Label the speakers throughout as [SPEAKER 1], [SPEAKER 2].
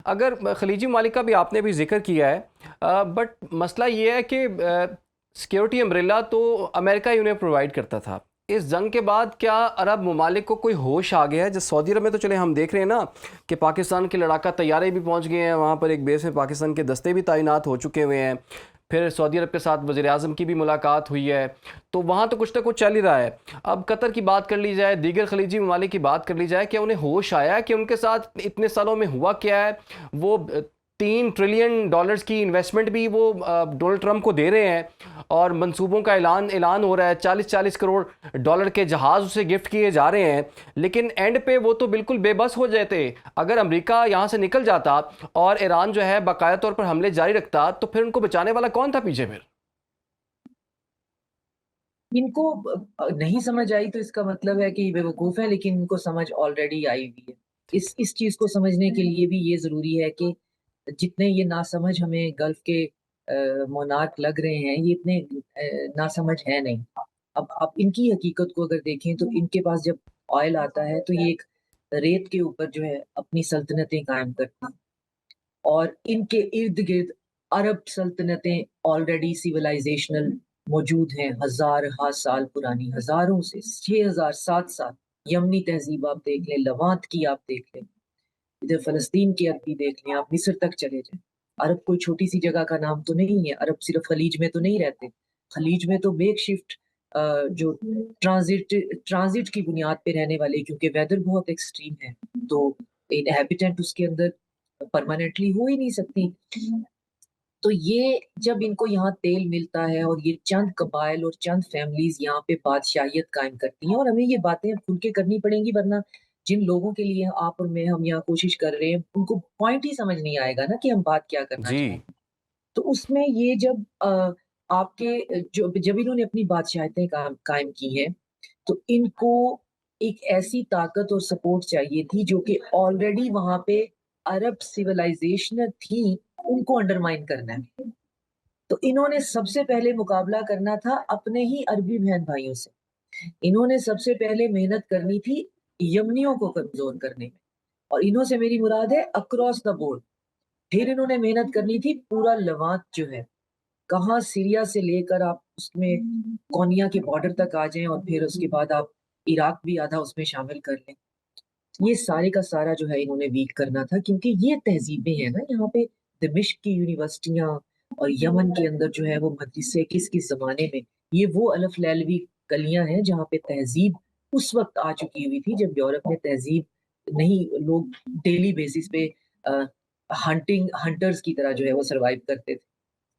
[SPEAKER 1] اگر خلیجی ممالک کا بھی آپ نے بھی ذکر کیا ہے، بٹ مسئلہ یہ ہے کہ سیکیورٹی امبریلا تو امریکہ ہی انہیں پرووائڈ کرتا تھا. اس جنگ کے بعد کیا عرب ممالک کو کوئی ہوش آ گیا ہے؟ جیسے سعودی عرب میں تو چلے ہم دیکھ رہے ہیں نا کہ پاکستان کے لڑاکا طیارے بھی پہنچ گئے ہیں، وہاں پر ایک بیس میں پاکستان کے دستے بھی تعینات ہو چکے ہوئے ہیں. پھر سعودی عرب کے ساتھ وزیر اعظم کی بھی ملاقات ہوئی ہے، تو وہاں تو کچھ نہ کچھ چل ہی رہا ہے. اب قطر کی بات کر لی جائے، دیگر خلیجی ممالک کی بات کر لی جائے، کیا انہیں ہوش آیا ہے کہ ان کے ساتھ اتنے سالوں میں ہوا کیا ہے؟ وہ $3 ٹریلین کی انویسٹمنٹ بھی وہ ڈونلڈ ٹرمپ کو دے رہے ہیں، اور منصوبوں کا اعلان ہو رہا ہے، 40 کروڑ ڈالر کے جہاز اسے گفٹ کیے جا رہے ہیں. لیکن اینڈ پہ وہ تو بالکل بے بس ہو جاتے. اگر امریکہ یہاں سے نکل جاتا اور ایران جو ہے باقاعدہ طور پر حملے جاری رکھتا، تو پھر ان کو بچانے والا کون تھا پیچھے؟ پھر
[SPEAKER 2] ان کو نہیں سمجھ آئی تو اس کا مطلب ہے کہ یہ بے وقوف ہے، لیکن ان کو سمجھ آلریڈی آئی ہوئی ہے. اس چیز کو سمجھنے کے لیے بھی یہ ضروری ہے کہ جتنے یہ ناسمجھ ہمیں گلف کے مونارک لگ رہے ہیں، یہ اتنے ناسمجھ ہے نہیں. اب ان کی حقیقت کو اگر دیکھیں تو ان کے پاس جب آئل آتا ہے تو یہ ایک ریت کے اوپر جو ہے اپنی سلطنتیں قائم کرتے ہیں، اور ان کے ارد گرد عرب سلطنتیں آلریڈی سیولائزیشنل موجود ہیں، ہزار سال پرانی، ہزاروں سے 6000 7 سال. یمنی تہذیب آپ دیکھ لیں، لوانت کی آپ دیکھ لیں، ادھر فلسطین کی عربی دیکھ لیں، آپ مصر تک چلے جائیں. عرب کوئی چھوٹی سی جگہ کا نام تو نہیں ہے. عرب صرف خلیج میں تو نہیں رہتے. خلیج میں تو میک شفٹ جو ٹرانزٹ کی بنیاد پہ رہنے والے، کیونکہ ویدر بہت ایکسٹریم ہے تو انہیبیٹنٹ اس کے اندر پرماننٹلی ہو ہی نہیں سکتی. تو یہ جب ان کو یہاں تیل ملتا ہے اور یہ چند قبائل اور چند فیملیز یہاں پہ بادشاہیت قائم کرتی ہیں، اور ہمیں یہ باتیں کھل کے کرنی پڑیں گی، ورنہ جن لوگوں کے لیے آپ اور میں ہم یہاں کوشش کر رہے ہیں ان کو پوائنٹ ہی سمجھ نہیں آئے گا نا کہ ہم بات کیا کرنا
[SPEAKER 1] جی.
[SPEAKER 2] چاہیں. تو اس میں یہ جب آپ کے جب انہوں نے اپنی بادشاہتیں قائم کی ہیں تو ان کو ایک ایسی طاقت اور سپورٹ چاہیے تھی جو کہ آلریڈی وہاں پہ عرب سیولائزیشن تھی، ان کو انڈرمائن کرنا ہے. تو انہوں نے سب سے پہلے مقابلہ کرنا تھا اپنے ہی عربی بہن بھائیوں سے. انہوں نے سب سے پہلے محنت کرنی تھی یمنیوں کو کمزور کرنے میں، اور انہوں سے میری مراد ہے اکراس دا بورڈ. پھر انہوں نے محنت کرنی تھی پورا لوانت جو ہے، کہاں سیریا سے لے کر آپ اس میں کونیا کے بارڈر تک آ جائیں، اور پھر اس کے بعد آپ عراق بھی آدھا اس میں شامل کر لیں. یہ سارے کا سارا جو ہے انہوں نے ویک کرنا تھا، کیونکہ یہ تہذیبیں ہیں نا یہاں پہ. دمشق کی یونیورسٹیاں اور یمن کے اندر جو ہے وہ مدرسے کس زمانے میں، یہ وہ الف لیلوی گلیاں ہیں جہاں پہ تہذیب اس وقت آ چکی ہوئی تھی جب یورپ میں تہذیب نہیں، لوگ ڈیلی بیسس پہ ہنٹرز کی طرح جو ہے وہ سروائیو کرتے تھے.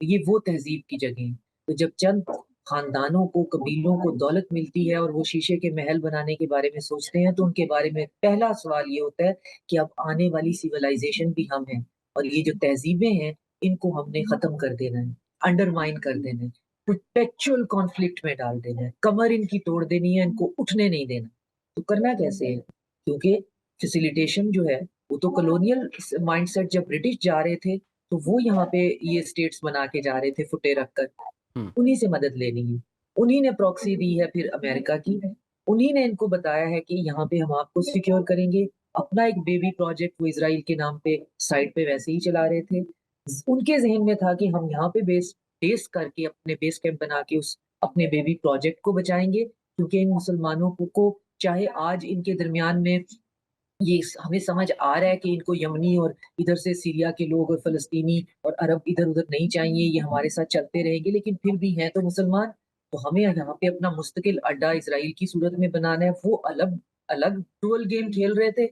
[SPEAKER 2] یہ وہ تہذیب کی جگہ ہیں. تو جب چند خاندانوں کو، قبیلوں کو دولت ملتی ہے اور وہ شیشے کے محل بنانے کے بارے میں سوچتے ہیں، تو ان کے بارے میں پہلا سوال یہ ہوتا ہے کہ اب آنے والی سیولائزیشن بھی ہم ہیں، اور یہ جو تہذیبیں ہیں ان کو ہم نے ختم کر دینا ہے، انڈرمائن کر دینا ہے، پرپیچول کانفلکٹ میں ڈال دینا ہے، کمر ان کی توڑ دینی ہے، ان کو اٹھنے نہیں دینا. تو کرنا کیسے ہے؟ کیونکہ فیسیلیٹیشن جو ہے وہ تو کلونیل مائنڈ سیٹ، جب برٹش جا رہے تھے تو وہ یہاں پہ یہ اسٹیٹس بنا کے جا رہے تھے فٹے رکھ کر. انہی سے مدد لینی ہے. انہی نے پروکسی دی ہے پھر امریکہ کی. انہی نے ان کو بتایا ہے کہ یہاں پہ ہم آپ کو سیکیور کریں گے. اپنا ایک بیبی پروجیکٹ وہ اسرائیل کے نام پہ سائٹ پہ ویسے ہی چلا رہے تھے. ان کے ذہن میں تھا کہ ہم یہاں پہ بیس کر کے اپنے بیس کیمپ بنا کے اس اپنے بیبی پروجیکٹ کو بچائیں گے، کیونکہ ان مسلمانوں کو چاہے آج ان کے درمیان میں یہ ہمیں سمجھ آ رہا ہے کہ ان کو یمنی اور ادھر سے سیریا کے لوگ اور فلسطینی اور عرب ادھر ادھر نہیں چاہیے، یہ ہمارے ساتھ چلتے رہیں گے، لیکن پھر بھی ہیں تو مسلمان. تو ہمیں یہاں پہ اپنا مستقل اڈا اسرائیل کی صورت میں بنانا ہے. وہ الگ الگ ڈوئل گیم کھیل رہے تھے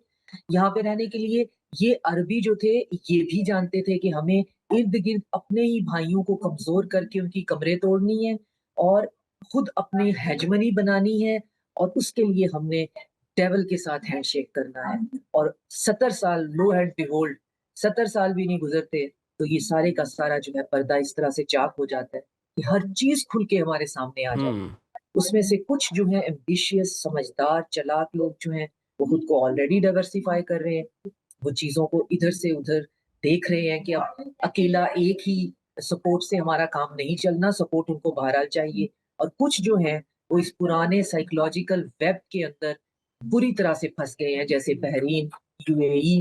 [SPEAKER 2] یہاں پہ رہنے کے لیے. یہ عربی جو تھے یہ بھی جانتے تھے کہ ہمیں ارد گرد اپنے ہی بھائیوں کو کمزور کر کے ان کی کمریں توڑنی ہے اور خود اپنی ہیجمنی بنانی ہے، اور اس کے لیے ہم نے ڈیول کے ساتھ ہینڈ شیک کرنا ہے. اور 70 سال لو اینڈ بیہولڈ، 70 سال بھی نہیں گزرتے تو یہ سارے کا سارا جو ہے پردہ اس طرح سے چاک ہو جاتا ہے کہ ہر چیز کھل کے ہمارے سامنے آ جاتی ہے. اس میں سے کچھ جو ہے ایمبیشیس، سمجھدار، چلاک لوگ جو ہیں وہ خود کو آلریڈی ڈائیورسیفائی کر رہے ہیں. وہ چیزوں کو ادھر سے ادھر دیکھ رہے ہیں کہ اب اکیلا ایک ہی سپورٹ سے ہمارا کام نہیں چلنا، سپورٹ ان کو بہرحال چاہیے. اور کچھ جو ہیں وہ اس پرانے سائیکولوجیکل ویب کے اندر بری طرح سے پھنس گئے ہیں، جیسے بحرین، UAE.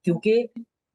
[SPEAKER 2] کیونکہ